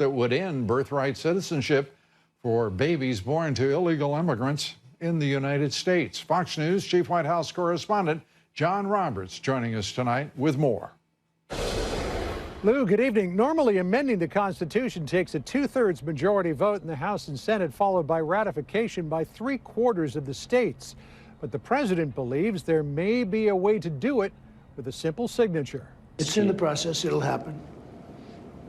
that would end birthright citizenship for babies born to illegal immigrants in the United States. Fox News Chief White House correspondent John Roberts joining us tonight with more. Lou, good evening. Normally, amending the Constitution takes a two-thirds majority vote in the House and Senate, followed by ratification by 3/4 of the states. But the president believes there may be a way to do it with a simple signature. It's in the process. It'll happen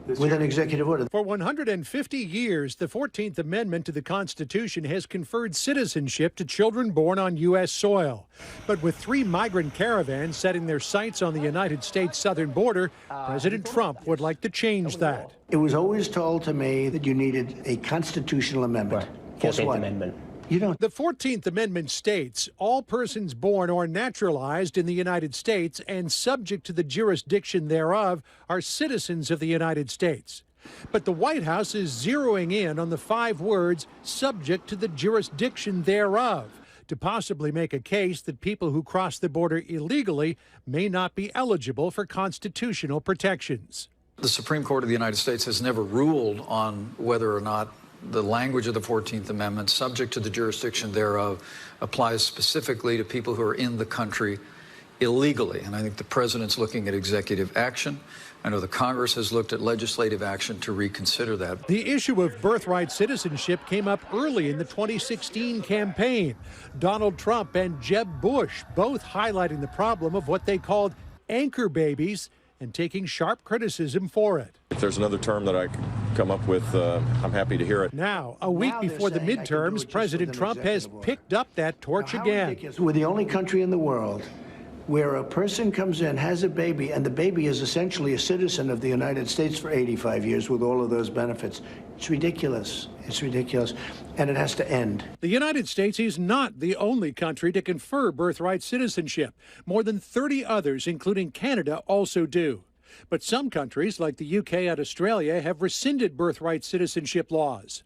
with an executive order. For 150 years, the 14th Amendment to the Constitution has conferred citizenship to children born on U.S. soil. But with 3 migrant caravans setting their sights on the United States southern border, President Trump would like to change that. It was always told to me that you needed a constitutional amendment. Guess what? Amendment. You don't. The 14th Amendment states all persons born or naturalized in the United States and subject to the jurisdiction thereof are citizens of the United States. But the White House is zeroing in on the 5 words subject to the jurisdiction thereof to possibly make a case that people who cross the border illegally may not be eligible for constitutional protections. The Supreme Court of the United States has never ruled on whether or not the language of the 14th Amendment, subject to the jurisdiction thereof, applies specifically to people who are in the country illegally. And I think the president's looking at executive action. I know the Congress has looked at legislative action to reconsider that. The issue of birthright citizenship came up early in the 2016 campaign. Donald Trump and Jeb Bush both highlighting the problem of what they called anchor babies and taking sharp criticism for it. If there's another term that I can come up with, I'm happy to hear it. Now, a week before the midterms, President Trump has picked up that torch again. We're the only country in the world where a person comes in, has a baby, and the baby is essentially a citizen of the United States for 85 years with all of those benefits. It's ridiculous. It's ridiculous. And it has to end. The United States is not the only country to confer birthright citizenship. More than 30 others, including Canada, also do. But some countries, like the UK and Australia, have rescinded birthright citizenship laws.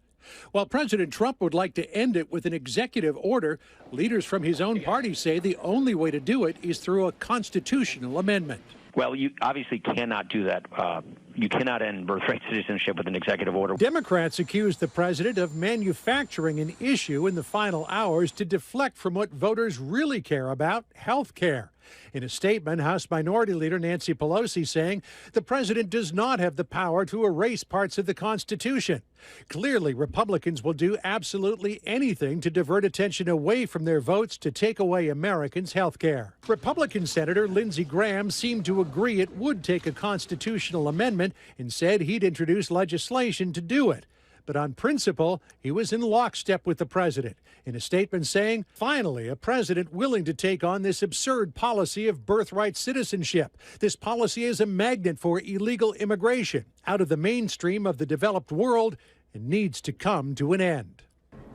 While President Trump would like to end it with an executive order, leaders from his own party say the only way to do it is through a constitutional amendment. Well, you obviously cannot do that. You cannot end birthright citizenship with an executive order. Democrats accuse the president of manufacturing an issue in the final hours to deflect from what voters really care about, health care. In a statement, House Minority Leader Nancy Pelosi saying the president does not have the power to erase parts of the Constitution. Clearly, Republicans will do absolutely anything to divert attention away from their votes to take away Americans' health care. Republican Senator Lindsey Graham seemed to agree it would take a constitutional amendment and said he'd introduce legislation to do it. But on principle, he was in lockstep with the president, in a statement saying, finally, a president willing to take on this absurd policy of birthright citizenship. This policy is a magnet for illegal immigration out of the mainstream of the developed world and needs to come to an end.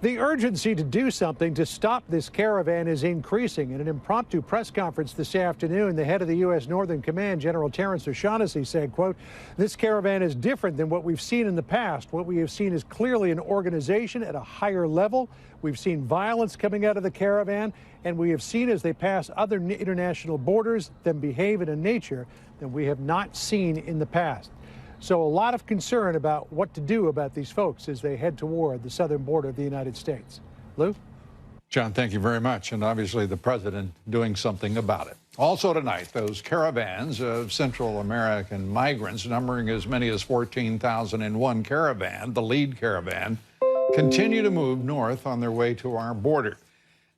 The urgency to do something to stop this caravan is increasing. In an impromptu press conference this afternoon, the head of the U.S. Northern Command, General Terrence O'Shaughnessy, said, quote, "This caravan is different than what we've seen in the past. What we have seen is clearly an organization at a higher level. We've seen violence coming out of the caravan, and we have seen as they pass other international borders them behave in a nature that we have not seen in the past." So a lot of concern about what to do about these folks as they head toward the southern border of the United States. Lou? John, thank you very much. And obviously the president doing something about it. Also tonight, those caravans of Central American migrants, numbering as many as 14,001 caravan, the lead caravan, continue to move north on their way to our border.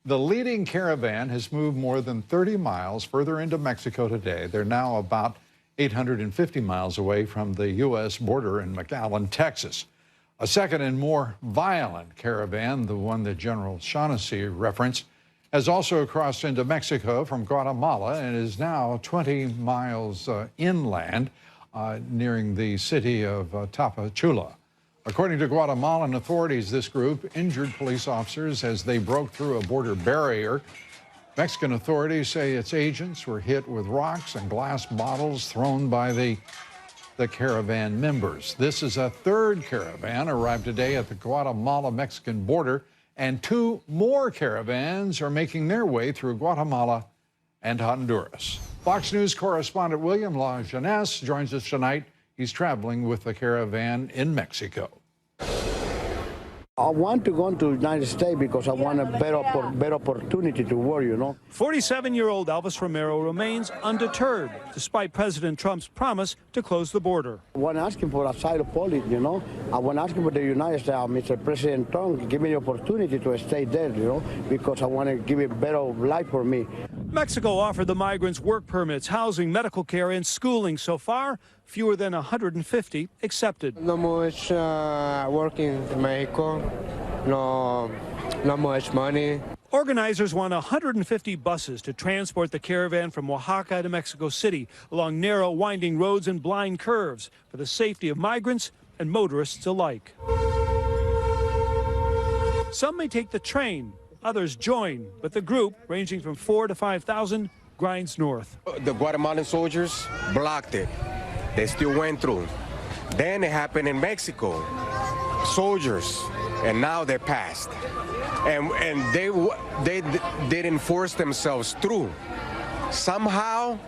The leading caravan has moved more than 30 miles further into Mexico today. They're now about 850 miles away from the U.S. border in McAllen, Texas. A second and more violent caravan, the one that General Shaughnessy referenced, has also crossed into Mexico from Guatemala and is now 20 miles inland, nearing the city of Tapachula. According to Guatemalan authorities, this group injured police officers as they broke through a border barrier. Mexican authorities say its agents were hit with rocks and glass bottles thrown by the caravan members. This is a third caravan arrived today at the Guatemala-Mexican border, and 2 more caravans are making their way through Guatemala and Honduras. Fox News correspondent William LaJeunesse joins us tonight He's traveling with the caravan in Mexico. I want to go to the United States because I want a better opportunity to work, you know. 47-year-old Elvis Romero remains undeterred, despite President Trump's promise to close the border. I want to ask him for asylum policy, you know. I want to ask him for the United States, Mr. President Trump, give me the opportunity to stay there, you know, because I want to give a better life for me. Mexico offered the migrants work permits, housing, medical care, and schooling. So far, fewer than 150 accepted. Not much work in Mexico, not much money. Organizers want 150 buses to transport the caravan from Oaxaca to Mexico City along narrow, winding roads and blind curves for the safety of migrants and motorists alike. Some may take the train, others join, but the group, ranging from 4,000 to 5,000, grinds north. The Guatemalan soldiers blocked it. They still went through. Then it happened in Mexico. Soldiers, and now they passed. And they didn't force themselves through. Somehow,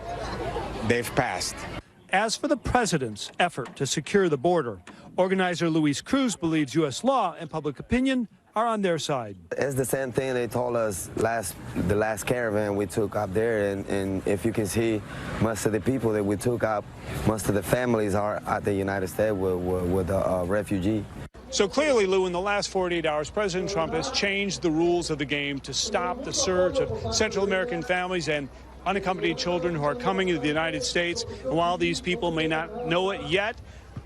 they've passed. As for the president's effort to secure the border, organizer Luis Cruz believes U.S. law and public opinion are on their side. It's the same thing they told us the last caravan we took up there, and if you can see, most of the people that we took up, most of the families are at the United States with a refugee. So clearly, Lou, in the last 48 hours, President Trump has changed the rules of the game to stop the surge of Central American families and unaccompanied children who are coming into the United States. And while these people may not know it yet,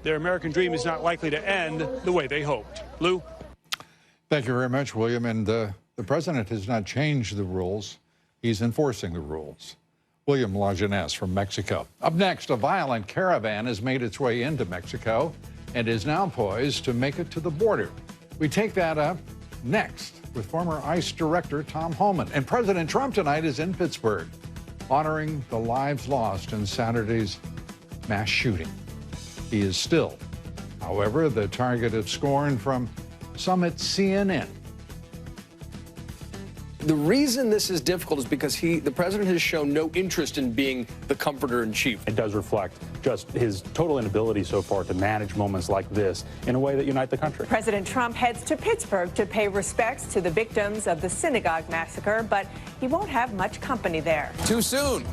their American dream is not likely to end the way they hoped. Lou? Thank you very much, William. And the president has not changed the rules. He's enforcing the rules. William Lajeunesse from Mexico. Up next, a violent caravan has made its way into Mexico and is now poised to make it to the border. We take that up next with former ICE Director Tom Homan. And President Trump tonight is in Pittsburgh, honoring the lives lost in Saturday's mass shooting. He is still, however, the target of scorn from some at CNN. The reason this is difficult is because the president has shown no interest in being the comforter in chief. It does reflect just his total inability so far to manage moments like this in a way that unite the country. President Trump heads to Pittsburgh to pay respects to the victims of the synagogue massacre, but he won't have much company there. Too soon.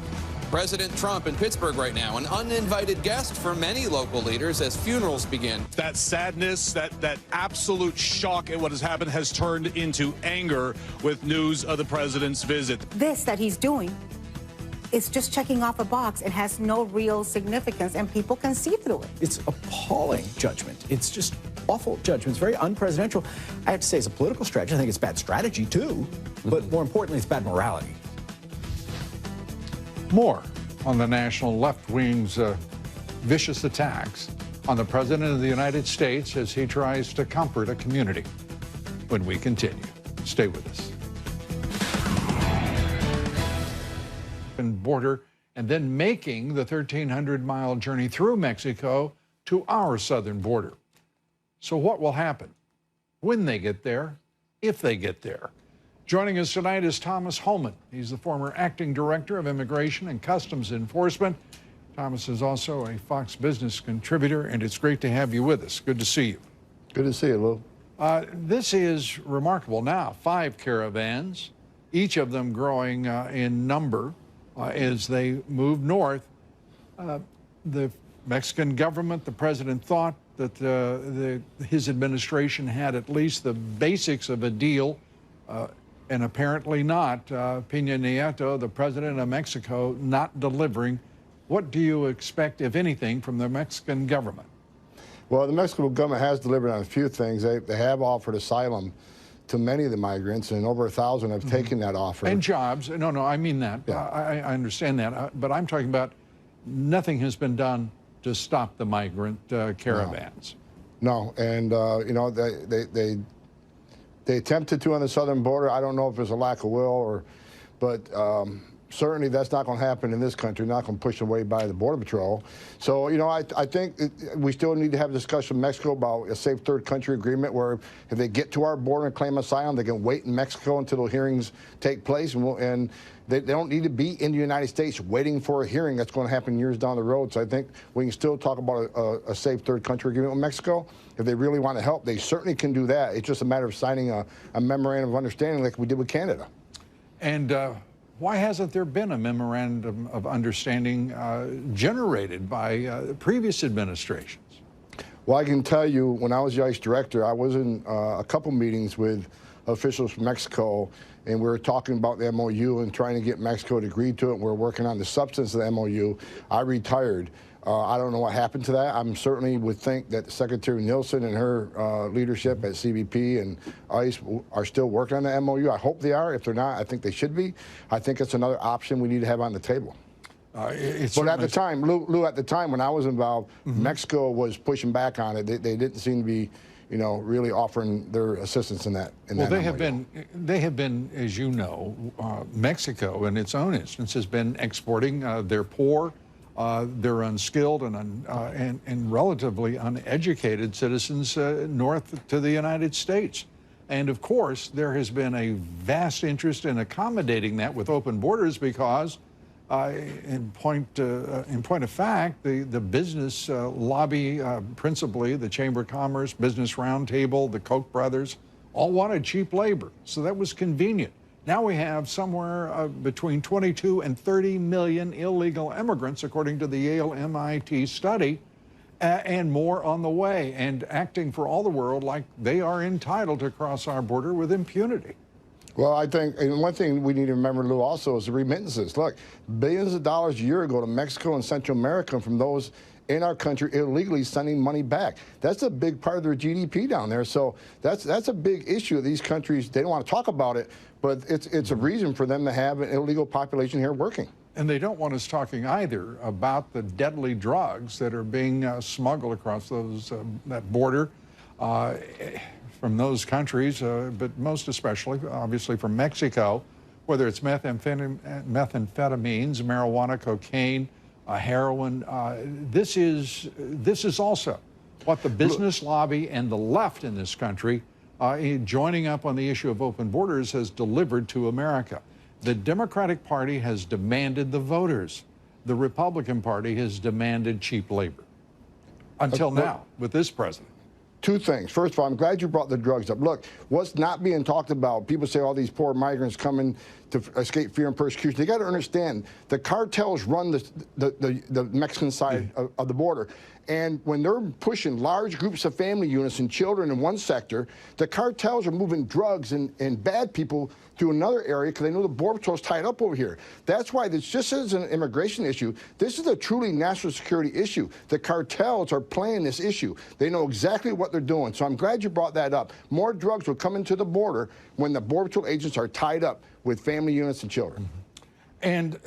President Trump in Pittsburgh right now, an uninvited guest for many local leaders as funerals begin. That sadness, that absolute shock at what has happened has turned into anger with news of the president's visit. This that he's doing is just checking off a box and has no real significance, and people can see through it. It's appalling judgment. It's just awful judgment. It's very unpresidential. I have to say it's a political strategy. I think it's bad strategy, too. But more importantly, it's bad morality. More on the national left wing's vicious attacks on the President of the United States as he tries to comfort a community when we continue. Stay with us. And border, and then making the 1,300-mile journey through Mexico to our southern border. So what will happen when they get there, if they get there? Joining us tonight is Thomas Homan. He's the former acting director of Immigration and Customs Enforcement. Thomas is also a Fox Business contributor, and it's great to have you with us. Good to see you. Good to see you, Lou. This is remarkable now. 5 caravans, each of them growing in number as they move north. The Mexican government, the president thought that his administration had at least the basics of a deal. And apparently not. Peña Nieto, the president of Mexico, not delivering. What do you expect, if anything, from the Mexican government? Well, the Mexican government has delivered on a few things. They have offered asylum to many of the migrants, and over 1,000 have taken that offer. And jobs. No, I mean that. Yeah. I understand that. But I'm talking about nothing has been done to stop the migrant caravans. No. And, you know, they attempted to on the southern border. I don't know if there's a lack of will, but certainly that's not going to happen in this country, not going to push away by the Border Patrol. So, you know, I think we still need to have a discussion with Mexico about a safe third country agreement where if they get to our border and claim asylum, they can wait in Mexico until the hearings take place. And they don't need to be in the United States waiting for a hearing that's going to happen years down the road. So I think we can still talk about a safe third country agreement with Mexico. If they really want to help, they certainly can do that. It's just a matter of signing a memorandum of understanding like we did with Canada. And why hasn't there been a memorandum of understanding generated by previous administrations? Well, I can tell you, when I was the ICE director, I was in a couple meetings with officials from Mexico, and we were talking about the MOU and trying to get Mexico to agree to it. We're working on the substance of the MOU. I retired. I don't know what happened to that. I certainly would think that Secretary Nielsen and her leadership at CBP and ICE are still working on the MOU. I hope they are. If they're not, I think they should be. I think it's another option we need to have on the table. But at the time, Lou, at the time when I was involved, Mexico was pushing back on it. They didn't seem to be, you know, really offering their assistance in that. Well, they have been, as you know, Mexico in its own instance has been exporting their poor, their unskilled and relatively uneducated citizens north to the United States. And of course, there has been a vast interest in accommodating that with open borders because, in point of fact, the business lobby, principally the Chamber of Commerce, Business Roundtable, the Koch brothers, all wanted cheap labor. So that was convenient. Now we have somewhere between 22 and 30 million illegal immigrants, according to the Yale-MIT study, and more on the way, and acting for all the world like they are entitled to cross our border with impunity. Well, I think, and one thing we need to remember, Lou, also is the remittances. Look, billions of dollars a year go to Mexico and Central America from those in our country illegally sending money back. That's a big part of their GDP down there. So that's a big issue. These countries, they don't want to talk about it, but it's a reason for them to have an illegal population here working. And they don't want us talking either about the deadly drugs that are being smuggled across that border from those countries, but most especially, obviously, from Mexico, whether it's methamphetamines, marijuana, cocaine, heroin. This is also what the business lobby and the left in this country, joining up on the issue of open borders, has delivered to America. The Democratic Party has demanded the voters. The Republican Party has demanded cheap labor. Until now, with this president. Two things. First of all, I'm glad you brought the drugs up. Look, what's not being talked about, people say all these poor migrants coming to escape fear and persecution. They got to understand the cartels run the Mexican side of the border. And when they're pushing large groups of family units and children in one sector, the cartels are moving drugs and bad people to another area because they know the Border Patrol's tied up over here. That's why this just isn't an immigration issue. This is a truly national security issue. The cartels are playing this issue. They know exactly what they're doing. So I'm glad you brought that up. More drugs will come into the border when the Border Patrol agents are tied up with family units and children. And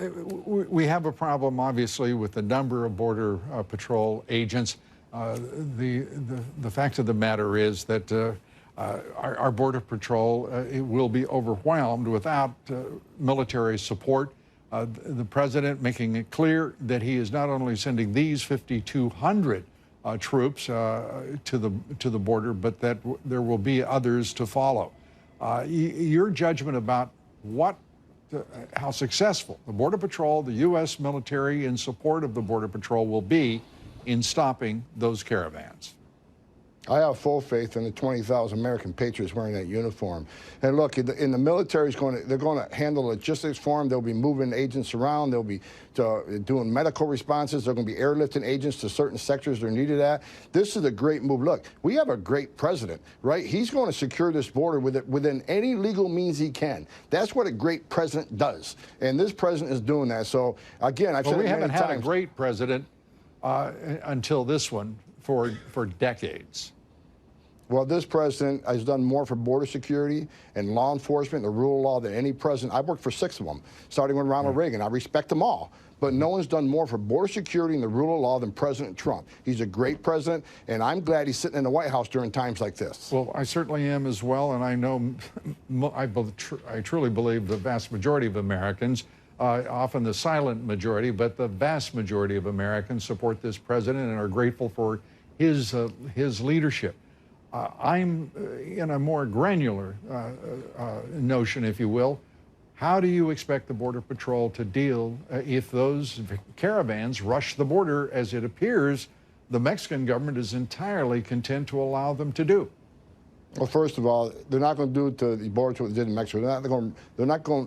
we have a problem, obviously, with the number of Border Patrol agents. The fact of the matter is that our Border Patrol it will be overwhelmed without military support. The president making it clear that he is not only sending these 5,200 troops to the border, but that there will be others to follow. Your judgment about how successful the Border Patrol, the U.S. military in support of the Border Patrol will be in stopping those caravans? I have full faith in the 20,000 American patriots wearing that uniform. And look, in the military, they're going to handle logistics for them. They'll be moving agents around. They'll be doing medical responses. They're going to be airlifting agents to certain sectors they're needed at. This is a great move. Look, we have a great president, right? He's going to secure this border within any legal means he can. That's what a great president does. And this president is doing that. So, again, I've said it many times. We haven't had a great president until this one for decades. Well, this president has done more for border security and law enforcement, the rule of law, than any president. I've worked for 6 of them, starting with Ronald Reagan. I respect them all. But no one's done more for border security and the rule of law than President Trump. He's a great president, and I'm glad he's sitting in the White House during times like this. Well, I certainly am as well, and I know, I truly believe the vast majority of Americans often the silent majority, but the vast majority of Americans support this president and are grateful for his leadership. I'm in a more granular notion, if you will. How do you expect the Border Patrol to deal if those caravans rush the border, as it appears the Mexican government is entirely content to allow them to do? Well, first of all, they're not going to do it to the Border Patrol did in Mexico.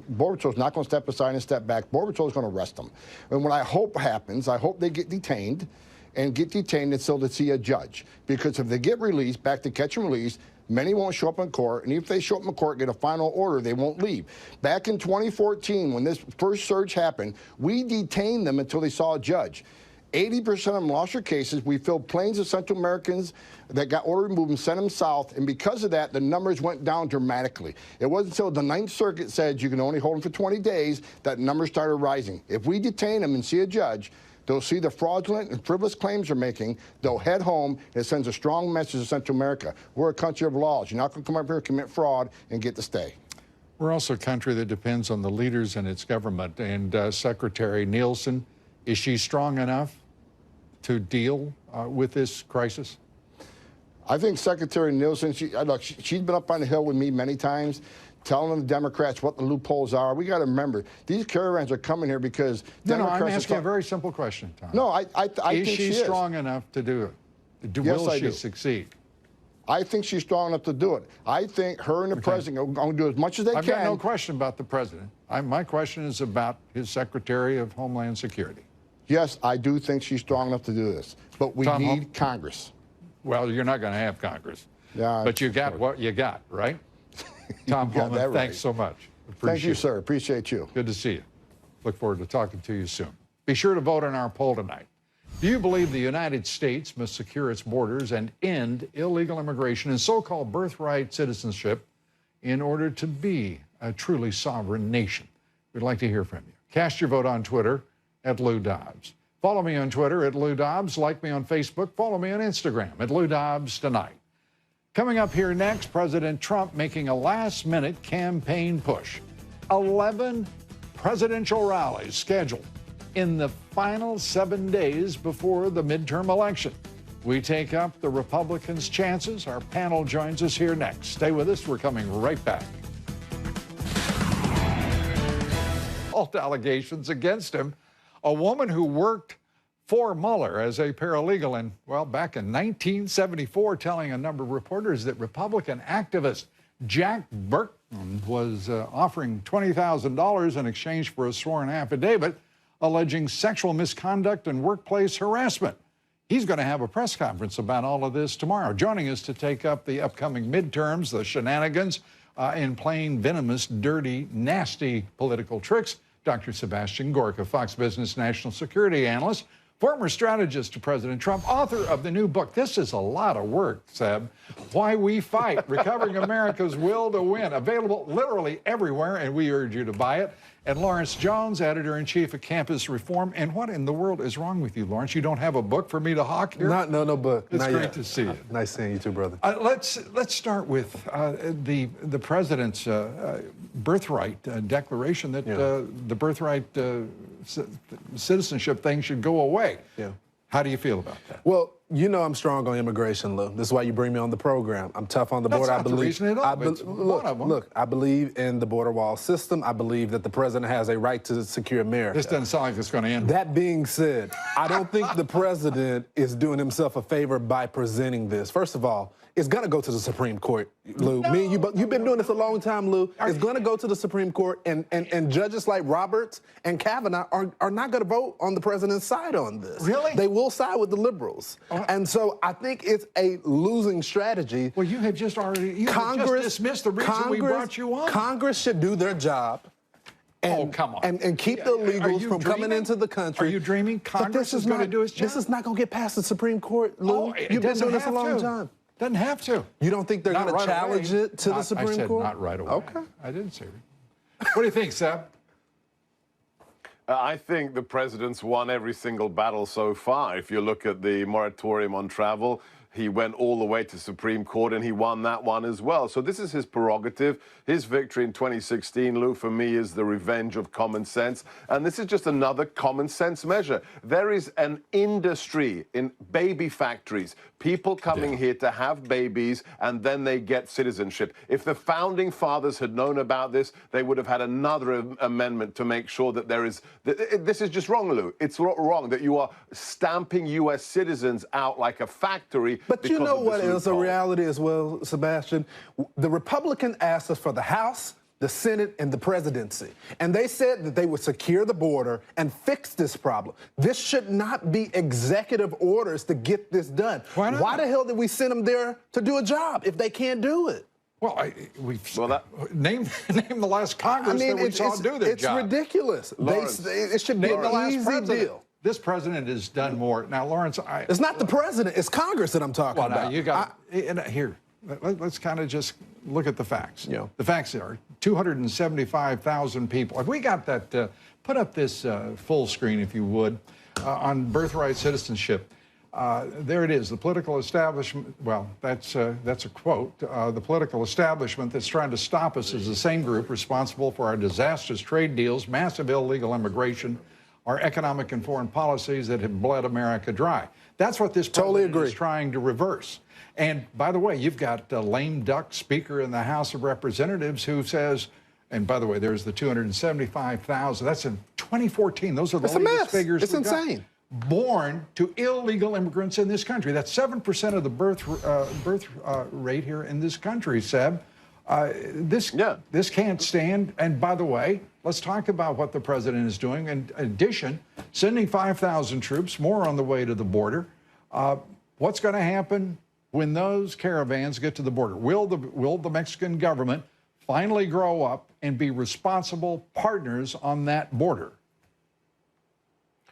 Border Patrol's not going to step aside and step back. Border Patrol's going to arrest them. And what I hope happens, I hope they get detained until they see a judge. Because if they get released, back to catch and release, many won't show up in court, and if they show up in court, get a final order, they won't leave. Back in 2014, when this first surge happened, we detained them until they saw a judge. 80% of them lost their cases. We filled planes of Central Americans that got ordered removed and sent them south, and because of that, the numbers went down dramatically. It wasn't until the Ninth Circuit said you can only hold them for 20 days that numbers started rising. If we detain them and see a judge, they'll see the fraudulent and frivolous claims they're making. They'll head home. It sends a strong message to Central America. We're a country of laws. You're not going to come up here and commit fraud and get to stay. We're also a country that depends on the leaders in its government. And Secretary Nielsen, is she strong enough to deal with this crisis? I think Secretary Nielsen, she's been up on the Hill with me many times, telling the Democrats what the loopholes are. We got to remember, these caravans are coming here because Democrats... No, I'm asking a very simple question, Tom. No, I think she is. Is she strong enough to do it? Will she succeed? I think she's strong enough to do it. I think her and the president are going to do as much as they can. I've got no question about the president. My question is about his Secretary of Homeland Security. Yes, I do think she's strong enough to do this, but we need Congress. Well, you're not going to have Congress. Yeah, but you got what you got, right? Tom Homan, thanks so much. Thank you, sir. Appreciate you. Good to see you. Look forward to talking to you soon. Be sure to vote in our poll tonight. Do you believe the United States must secure its borders and end illegal immigration and so-called birthright citizenship in order to be a truly sovereign nation? We'd like to hear from you. Cast your vote on Twitter @LouDobbs. Follow me on Twitter @LouDobbs. Like me on Facebook. Follow me on Instagram @LouDobbs Tonight. Coming up here next, President Trump making a last-minute campaign push. 11 presidential rallies scheduled in the final 7 days before the midterm election. We take up the Republicans' chances. Our panel joins us here next. Stay with us. We're coming right back. False allegations against him. A woman who worked for Mueller as a paralegal in, well, back in 1974, telling a number of reporters that Republican activist Jack Burton was offering $20,000 in exchange for a sworn affidavit alleging sexual misconduct and workplace harassment. He's going to have a press conference about all of this tomorrow. Joining us to take up the upcoming midterms, the shenanigans, and plain venomous, dirty, nasty political tricks, Dr. Sebastian Gorka, Fox Business national security analyst, former strategist to President Trump, author of the new book. This is a lot of work, Seb. Why We Fight, Recovering America's Will to Win. Available literally everywhere, and we urge you to buy it. And Lawrence Jones, editor-in-chief of Campus Reform. And what in the world is wrong with you, Lawrence? You don't have a book for me to hawk here? No book. It's great to see you. Nice seeing you too, brother. Let's start with the president's birthright declaration that the birthright citizenship thing should go away. Yeah. How do you feel about that? Well, you know I'm strong on immigration, Lou. This is why you bring me on the program. I'm tough on the border. That's not the reason at all. It's one of them. Look, I believe in the border wall system. I believe that the president has a right to secure America. This doesn't sound like it's going to end. That being said, I don't think the president is doing himself a favor by presenting this. First of all, it's going to go to the Supreme Court, Lou. No. Me and you've been doing this a long time, Lou. It's going to go to the Supreme Court, and judges like Roberts and Kavanaugh are not going to vote on the president's side on this. Really? They will side with the liberals. And so I think it's a losing strategy. Well, you have just dismissed the reason we brought you on. Congress should do their job. And, come on. And keep the illegals from coming into the country. Are you dreaming Congress is going to do its job? This is not going to get past the Supreme Court, Lou. You've been doing this a long time. Doesn't have to. You don't think they're going to challenge it to the Supreme Court? I said not right away. Okay. I didn't say it. What do you think, Seb? I think the president's won every single battle so far. If you look at the moratorium on travel, he went all the way to Supreme Court and he won that one as well. So this is his prerogative. His victory in 2016, Lou, for me, is the revenge of common sense. And this is just another common sense measure. There is an industry in baby factories, people coming here to have babies, and then they get citizenship. If the founding fathers had known about this, they would have had another amendment to make sure that there is... This is just wrong, Lou. It's wrong that you are stamping U.S. citizens out like a factory. But you know what is a reality as well, Sebastian? The Republican asked us for the House, the Senate, and the presidency. And they said that they would secure the border and fix this problem. This should not be executive orders to get this done. Why not? Why the hell did we send them there to do a job if they can't do it? Well, name the last Congress that we saw do their job. It's ridiculous. It should be an easy deal. This president has done more. Now, Lawrence, it's not the president, it's Congress that I'm talking about. Now you got here. Let's kind of just look at the facts. Yeah. The facts are 275,000 people. If we got that, put up this full screen, if you would, on birthright citizenship. There it is. The political establishment. Well, that's a quote. The political establishment that's trying to stop us is the same group responsible for our disastrous trade deals, massive illegal immigration, our economic and foreign policies that have bled America dry. That's what this president is trying to reverse. And by the way, you've got a lame duck speaker in the House of Representatives who says, and by the way, there's the 275,000. That's in 2014. Those are the latest figures. It's insane. Born to illegal immigrants in this country. That's 7% of the birth rate here in this country, Seb. This can't stand. And by the way, let's talk about what the president is doing. In addition, sending 5,000 troops, more on the way to the border. What's going to happen when those caravans get to the border? Will the Mexican government finally grow up and be responsible partners on that border?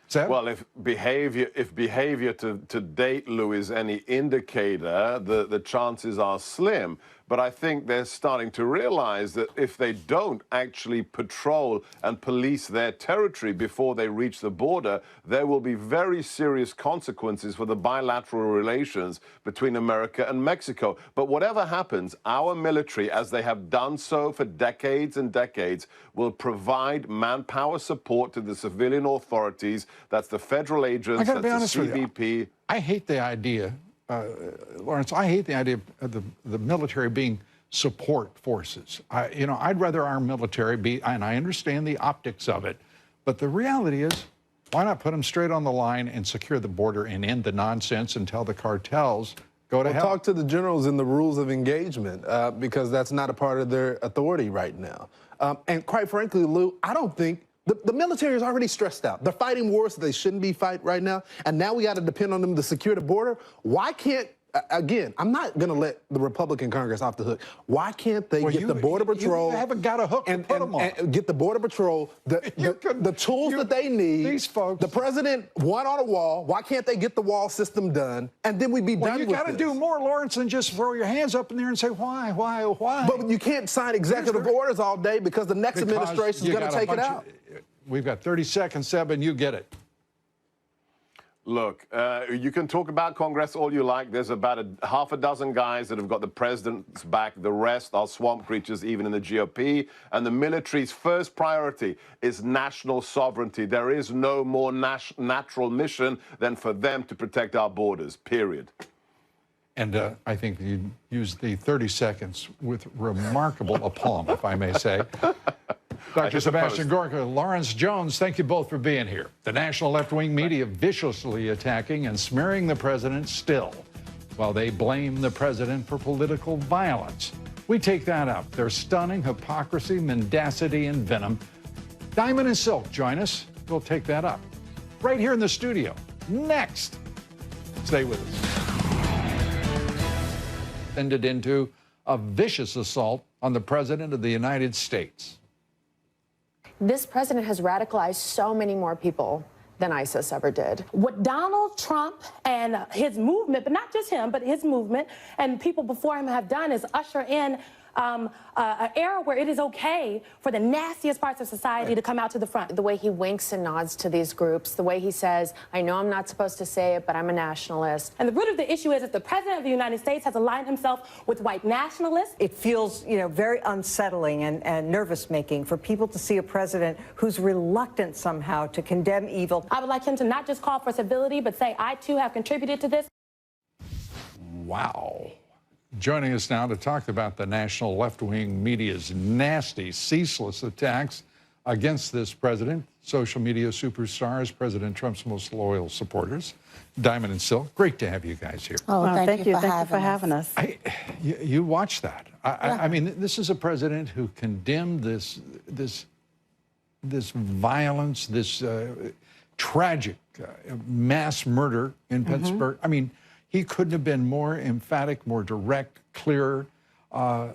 Seb? Well, if behavior to date, Lou, is any indicator, the chances are slim. But I think they're starting to realize that if they don't actually patrol and police their territory before they reach the border, there will be very serious consequences for the bilateral relations between America and Mexico. But whatever happens, our military, as they have done so for decades and decades, will provide manpower support to the civilian authorities. That's the federal agents, that's the CBP. I hate the idea. Lawrence, I hate the idea of the military being support forces. I'd rather our military be, and I understand the optics of it, but the reality is, why not put them straight on the line and secure the border and end the nonsense and tell the cartels, go to hell? Talk to the generals in the rules of engagement, because that's not a part of their authority right now. And quite frankly, Lou, I don't think the military is already stressed out. They're fighting wars that they shouldn't be fighting right now, and now we got to depend on them to secure the border. Why can't, again, I'm not going to let the Republican Congress off the hook. Why can't they get the Border Patrol? You haven't got a hook to put them on. And get the Border Patrol the tools that they need. These folks. The president won on a wall. Why can't they get the wall system done? And then we'd be done with this. You got to do more, Lawrence, than just throw your hands up in there and say, why? But you can't sign executive orders all day because the next administration is going to take it out. We've got 30 seconds, Seb, and you get it. Look, you can talk about Congress all you like. There's about half a dozen guys that have got the president's back. The rest are swamp creatures, even in the GOP. And the military's first priority is national sovereignty. There is no more natural mission than for them to protect our borders, period. And I think you used the 30 seconds with remarkable aplomb, if I may say. Dr. Sebastian Gorka, Lawrence Jones, thank you both for being here. The national left-wing media viciously attacking and smearing the president still, while they blame the president for political violence. We take that up. Their stunning hypocrisy, mendacity, and venom. Diamond and Silk, join us. We'll take that up. Right here in the studio. Next. Stay with us. Ended into a vicious assault on the President of the United States. This president has radicalized so many more people than ISIS ever did. What Donald Trump and his movement, but not just him, but his movement and people before him have done is usher in an era where it is okay for the nastiest parts of society to come out to the front. The way he winks and nods to these groups, the way he says, I know I'm not supposed to say it, but I'm a nationalist. And the root of the issue is that the President of the United States has aligned himself with white nationalists. It feels, very unsettling and nervous-making for people to see a president who's reluctant somehow to condemn evil. I would like him to not just call for civility, but say, I too have contributed to this. Wow. Joining us now to talk about the national left-wing media's nasty, ceaseless attacks against this president, social media superstars, President Trump's most loyal supporters, Diamond and Silk. Great to have you guys here. Oh, thank you for having us. You watch that. I mean, this is a president who condemned this violence, this tragic mass murder in Pittsburgh. I mean, he couldn't have been more emphatic, more direct, clearer, and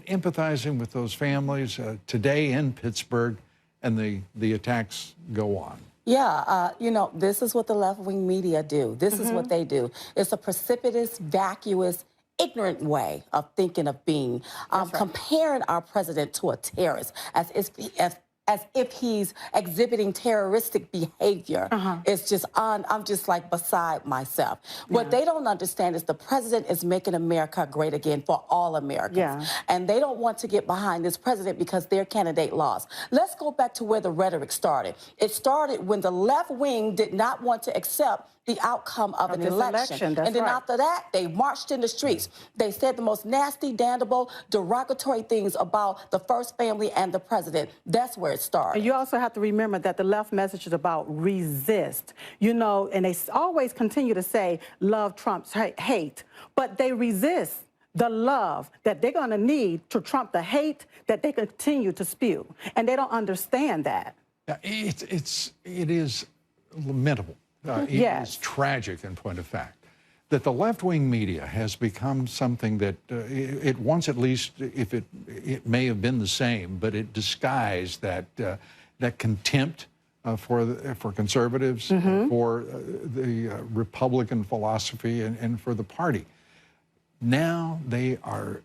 empathizing with those families today in Pittsburgh, and the attacks go on. Yeah, this is what the left-wing media do. This is what they do. It's a precipitous, vacuous, ignorant way of thinking of being, comparing our president to a terrorist as if he's exhibiting terroristic behavior. It's just I'm just like beside myself. What they don't understand is the president is making America great again for all Americans. And they don't want to get behind this president because their candidate lost. Let's go back to where the rhetoric started. It started when the left wing did not want to accept the outcome of an election. And then after that, they marched in the streets. They said the most nasty, damnable, derogatory things about the first family and the president. That's where it started. And you also have to remember that the left message is about resist. And they always continue to say, love trumps hate, but they resist the love that they're going to need to trump the hate that they continue to spew. And they don't understand that. It is lamentable. It is tragic, in point of fact, that the left-wing media has become something that it once, at least, if it may have been the same, but it disguised that contempt for conservatives, for the Republican philosophy, and for the party. Now there's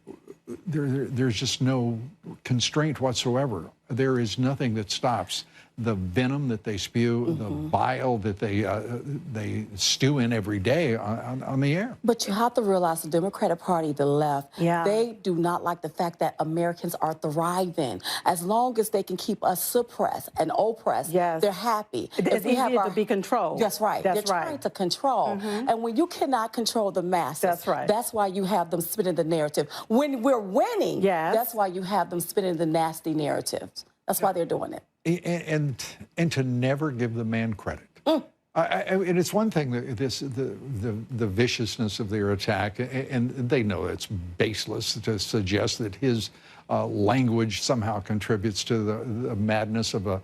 just no constraint whatsoever. There is nothing that stops the venom that they spew, the bile that they stew in every day on the air. But you have to realize the Democratic Party, the left, they do not like the fact that Americans are thriving. As long as they can keep us suppressed and oppressed, they're happy. It's easier to be controlled. That's right. They're trying to control. And when you cannot control the masses, that's why you have them spinning the narrative. When we're winning, that's why you have them spinning the nasty narratives. That's why they're doing it. And to never give the man credit. And it's one thing, the viciousness of their attack, and they know it's baseless to suggest that his language somehow contributes to the madness of a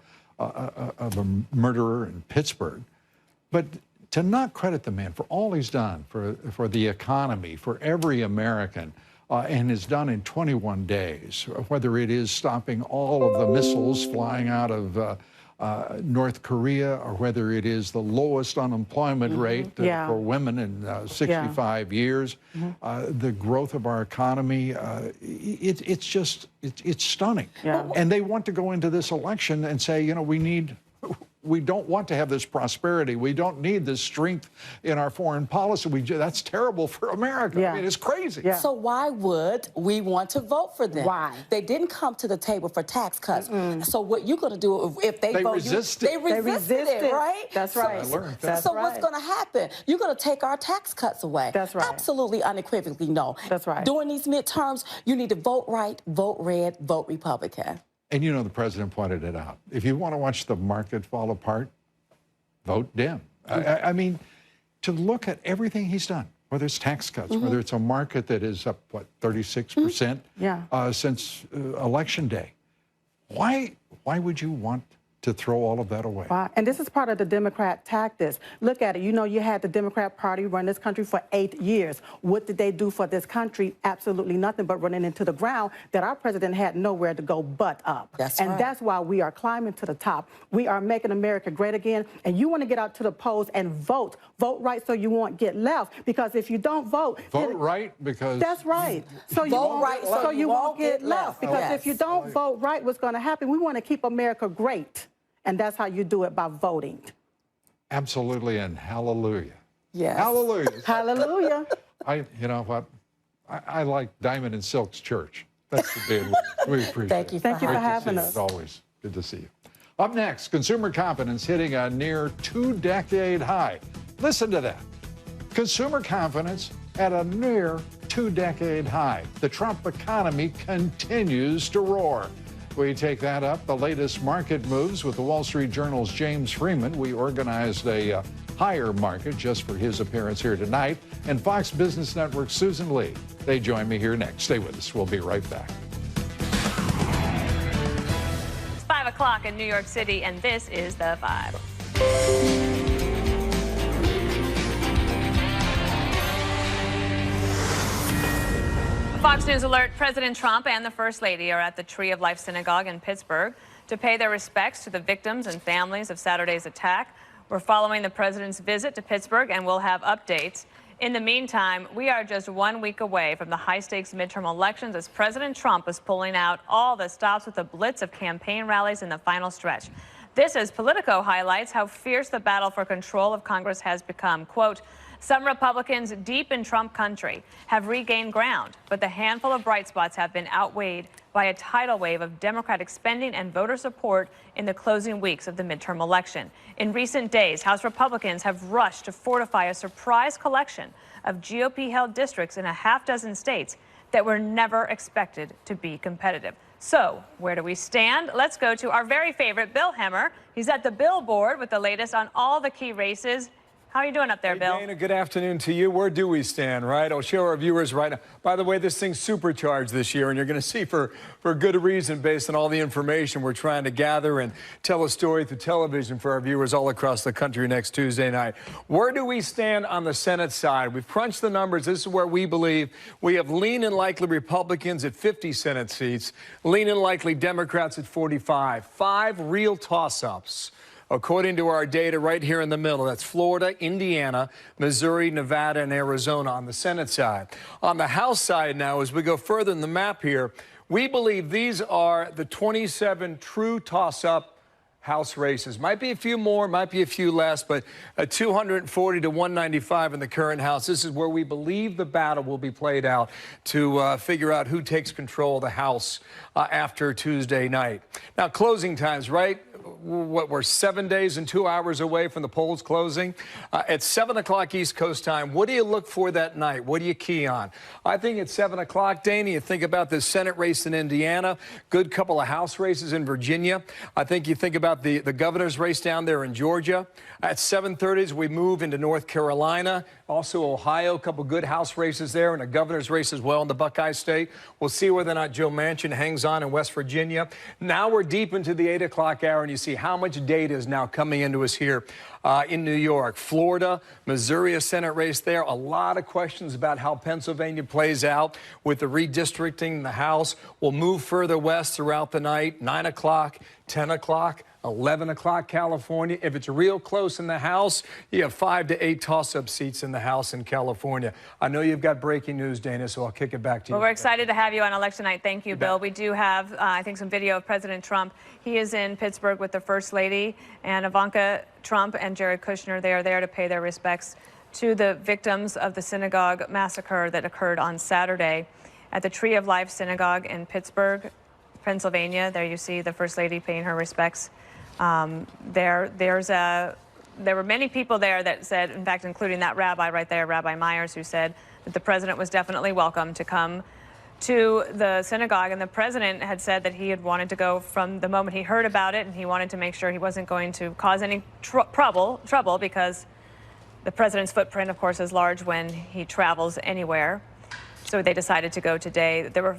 murderer in Pittsburgh. But to not credit the man for all he's done for the economy, for every American, and is done in 21 days, whether it is stopping all of the missiles flying out of North Korea, or whether it is the lowest unemployment rate for women in 65 years, the growth of our economy, it's stunning. And they want to go into this election and say, we don't want to have this prosperity. We don't need this strength in our foreign policy. That's terrible for America. I mean, it's crazy. So why would we want to vote for them? Why? They didn't come to the table for tax cuts. So what you're going to do if they vote resisted. They resisted it, right? That's right. So what's going to happen? You're going to take our tax cuts away. That's right. Absolutely, unequivocally, no. That's right. During these midterms, you need to vote right, vote red, vote Republican. And the president pointed it out. If you want to watch the market fall apart, vote Dem. I mean, to look at everything he's done, whether it's tax cuts, whether it's a market that is up, 36% since Election Day. Why would you want to throw all of that away. Right. And this is part of the Democrat tactics. Look at it. You know, you had the Democrat Party run this country for 8 years. What did they do for this country? Absolutely nothing but running into the ground that our president had nowhere to go but up. That's and right. that's why we are climbing to the top. We are making America great again. And you want to get out to the polls and vote. Vote right so you won't get left. Because if you don't vote... Vote right because... That's right. So you Vote won't, right so you won't get left. Because Yes. if you don't vote right, what's going to happen? We want to keep America great. And that's how you do it, by voting. Absolutely, and hallelujah. Yes. Hallelujah. Hallelujah. You know what? I like Diamond and Silk's church. That's the bid. We appreciate Thank you it. for Thank you for having us. It's always good to see you. Up next, consumer confidence hitting a near 2-decade high. Listen to that. Consumer confidence at a near 2-decade high. The Trump economy continues to roar. We take that up, the latest market moves with the Wall Street Journal's James Freeman. We organized a higher market just for his appearance here tonight. And Fox Business Network's Susan Lee. They join me here next. Stay with us. We'll be right back. It's 5 o'clock in New York City, and this is The Five. Fox News alert: President Trump and the First Lady are at the Tree of Life Synagogue in Pittsburgh to pay their respects to the victims and families of Saturday's attack. We're following the president's visit to Pittsburgh, and we'll have updates. In the meantime, we are just 1 week away from the high-stakes midterm elections as President Trump is pulling out all the stops with a blitz of campaign rallies in the final stretch. This, as Politico highlights how fierce the battle for control of Congress has become. Quote, some Republicans deep in Trump country have regained ground, but the handful of bright spots have been outweighed by a tidal wave of Democratic spending and voter support in the closing weeks of the midterm election. In recent days, House Republicans have rushed to fortify a surprise collection of GOP-held districts in a half-dozen states that were never expected to be competitive. So, where do we stand? Let's go to our very favorite Bill Hemmer. He's at the billboard with the latest on all the key races. How are you doing up there, Bill? Dana, good afternoon to you. Where do we stand, right? I'll show our viewers right now. By the way, this thing's supercharged this year, and you're going to see for good reason based on all the information we're trying to gather and tell a story through television for our viewers all across the country next Tuesday night. Where do we stand on the Senate side? We've crunched the numbers. This is where we believe we have lean and likely Republicans at 50 Senate seats, lean and likely Democrats at 45. 5 real toss-ups. According to our data right here in the middle, that's Florida, Indiana, Missouri, Nevada, and Arizona on the Senate side. On the House side now, as we go further in the map here, we believe these are the 27 true toss-up House races. Might be a few more, might be a few less, but 240 to 195 in the current House. This is where we believe the battle will be played out to figure out who takes control of the House after Tuesday night. Now, closing times, right? What, we're 7 days and 2 hours away from the polls closing. At 7 o'clock East Coast time, what do you look for that night? What do you key on? I think at 7 o'clock, Dana, you think about the Senate race in Indiana, good couple of House races in Virginia. I think you think about the governor's race down there in Georgia. At 7:30 as we move into North Carolina, also Ohio, a couple good House races there and a governor's race as well in the Buckeye State. We'll see whether or not Joe Manchin hangs on in West Virginia. Now we're deep into the 8 o'clock hour, and you see how much data is now coming into us here in New York. Florida, Missouri, a Senate race there. A lot of questions about how Pennsylvania plays out with the redistricting in the House. We'll move further west throughout the night, 9 o'clock, 10 o'clock. 11 o'clock California. If it's real close in the House, you have 5 to 8 toss-up seats in the House in California. I know you've got breaking news, Dana, so I'll kick it back to you. Well, we're excited to have you on election night. Thank you, Bill. We do have, I think, some video of President Trump. He is in Pittsburgh with the First Lady and Ivanka Trump and Jared Kushner. They are there to pay their respects to the victims of the synagogue massacre that occurred on Saturday at the Tree of Life Synagogue in Pittsburgh, Pennsylvania. There you see the First Lady paying her respects. There were many people there that said, in fact, including that rabbi right there, Rabbi Myers, who said that the president was definitely welcome to come to the synagogue. And the president had said that he had wanted to go from the moment he heard about it, and he wanted to make sure he wasn't going to cause any trouble because the president's footprint, of course, is large when he travels anywhere. So they decided to go today. There were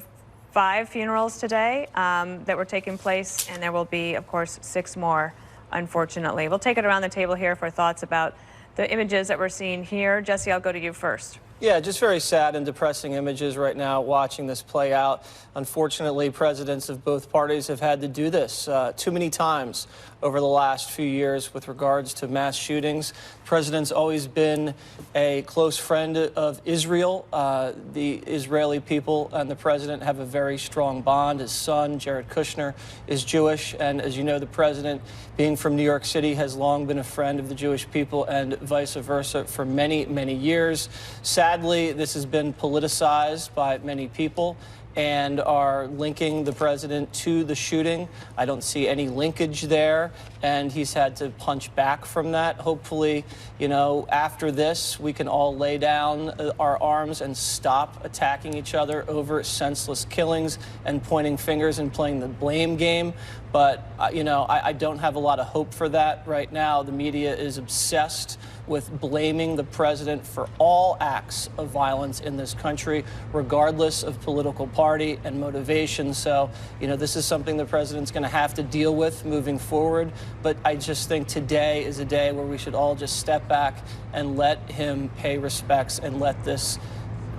5 funerals today that were taking place, and there will be, of course, 6 more, unfortunately. We'll take it around the table here for thoughts about the images that we're seeing here. Jesse, I'll go to you first. Yeah, just very sad and depressing images right now watching this play out. Unfortunately, presidents of both parties have had to do this too many times over the last few years with regards to mass shootings. The president's always been a close friend of Israel. The Israeli people and the president have a very strong bond. His son, Jared Kushner, is Jewish, and as you know, the president, being from New York City, has long been a friend of the Jewish people and vice versa for many, many years. Sadly, this has been politicized by many people and are linking the president to the shooting. I don't see any linkage there, and he's had to punch back from that. Hopefully, you know, after this, we can all lay down our arms and stop attacking each other over senseless killings and pointing fingers and playing the blame game. But, you know, I don't have a lot of hope for that right now. The media is obsessed with blaming the president for all acts of violence in this country, regardless of political party and motivation. So, you know, this is something the president's going to have to deal with moving forward. But I just think today is a day where we should all just step back and let him pay respects and let this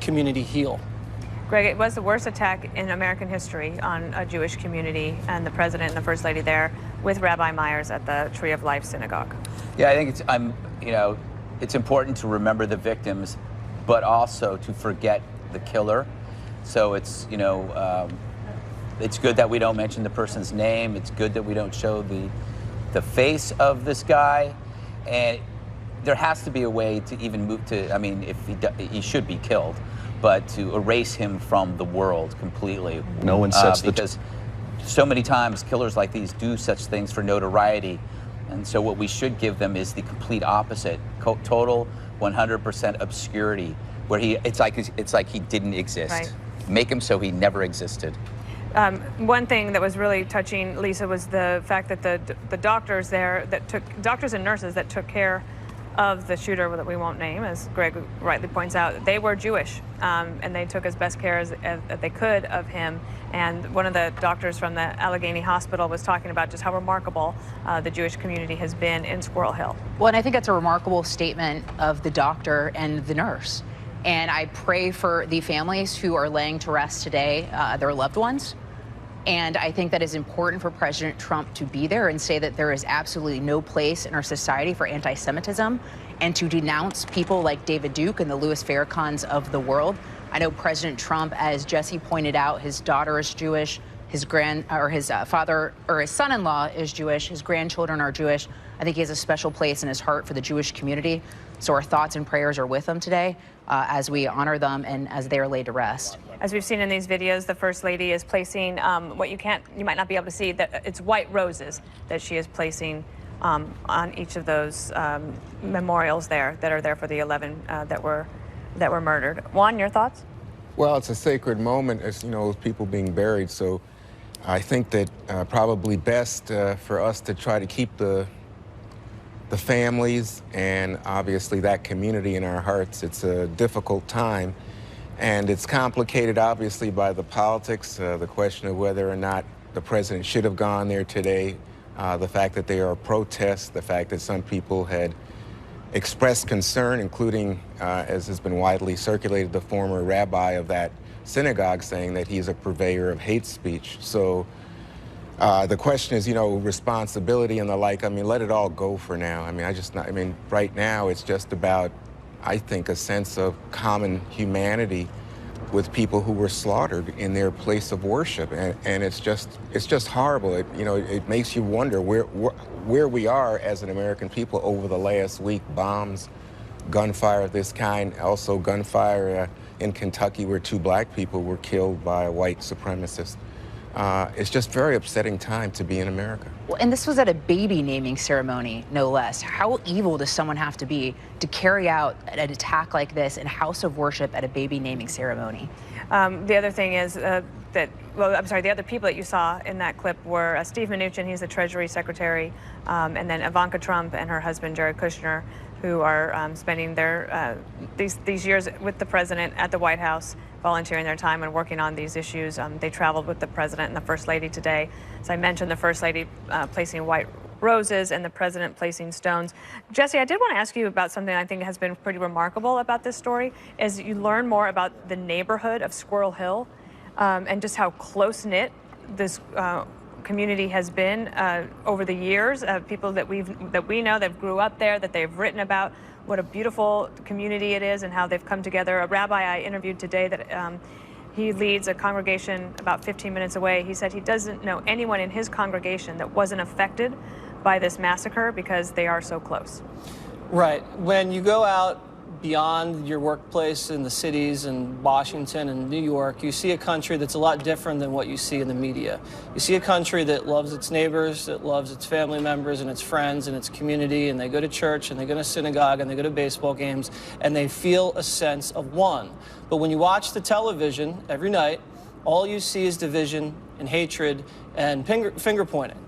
community heal. Greg, it was the worst attack in American history on a Jewish community, and the president and the first lady there with Rabbi Myers at the Tree of Life Synagogue. Yeah, I think it's important to remember the victims, but also to forget the killer. So it's it's good that we don't mention the person's name. It's good that we don't show the face of this guy, and there has to be a way to even move to. I mean, if he should be killed, but to erase him from the world completely. No one sets because so many times killers like these do such things for notoriety, and so what we should give them is the complete opposite: total 100% obscurity, where it's like he didn't exist. Right. Make him so he never existed. One thing that was really touching, Lisa, was the fact that the doctors there doctors and nurses that took care of the shooter that we won't name, as Greg rightly points out, they were Jewish, and they took as best care as they could of him. And one of the doctors from the Allegheny Hospital was talking about just how remarkable the Jewish community has been in Squirrel Hill. Well, and I think that's a remarkable statement of the doctor and the nurse. And I pray for the families who are laying to rest today, their loved ones. And I think that is important for President Trump to be there and say that there is absolutely no place in our society for anti-Semitism, and to denounce people like David Duke and the Louis Farrakhan's of the world. I know President Trump, as Jesse pointed out, his daughter is Jewish, his father or his son-in-law is Jewish, his grandchildren are Jewish. I think he has a special place in his heart for the Jewish community. So our thoughts and prayers are with them today as we honor them and as they are laid to rest. As we've seen in these videos, the First Lady is placing what you might not be able to see, that it's white roses that she is placing on each of those memorials there that are there for the 11 that were murdered. Juan, your thoughts? Well, it's a sacred moment, as you know, with people being buried. So I think that probably best for us to try to keep the families and obviously that community in our hearts. It's a difficult time, and it's complicated obviously by the politics, the question of whether or not the president should have gone there today, the fact that there are protests, the fact that some people had expressed concern, including, as has been widely circulated, the former rabbi of that synagogue saying that he's a purveyor of hate speech. So the question is, responsibility and the like. I mean, let it all go for now. I mean, right now it's just about, I think, a sense of common humanity with people who were slaughtered in their place of worship, and it's just horrible. It makes you wonder where we are as an American people over the last week. Bombs, gunfire of this kind, also gunfire in Kentucky where 2 black people were killed by a white supremacist. It's just very upsetting time to be in America. Well, and this was at a baby naming ceremony, no less. How evil does someone have to be to carry out an attack like this in a house of worship at a baby naming ceremony? The other thing is the other people that you saw in that clip were Steve Mnuchin, he's the Treasury Secretary, and then Ivanka Trump and her husband, Jared Kushner, who are spending their these years with the president at the White House volunteering their time and working on these issues. They traveled with the president and the first lady today. As I mentioned, the first lady placing white roses and the president placing stones. Jesse, I did want to ask you about something I think has been pretty remarkable about this story, is you learn more about the neighborhood of Squirrel Hill and just how close-knit this community has been over the years. People that we know that grew up there, that they've written about what a beautiful community it is and how they've come together. A rabbi I interviewed today that he leads a congregation about 15 minutes away. He said he doesn't know anyone in his congregation that wasn't affected by this massacre because they are so close. Right. When you go out beyond your workplace in the cities in Washington and New York, you see a country that's a lot different than what you see in the media. You see a country that loves its neighbors, that loves its family members and its friends and its community, and they go to church and they go to synagogue and they go to baseball games and they feel a sense of one. But when you watch the television every night, all you see is division and hatred and finger pointing.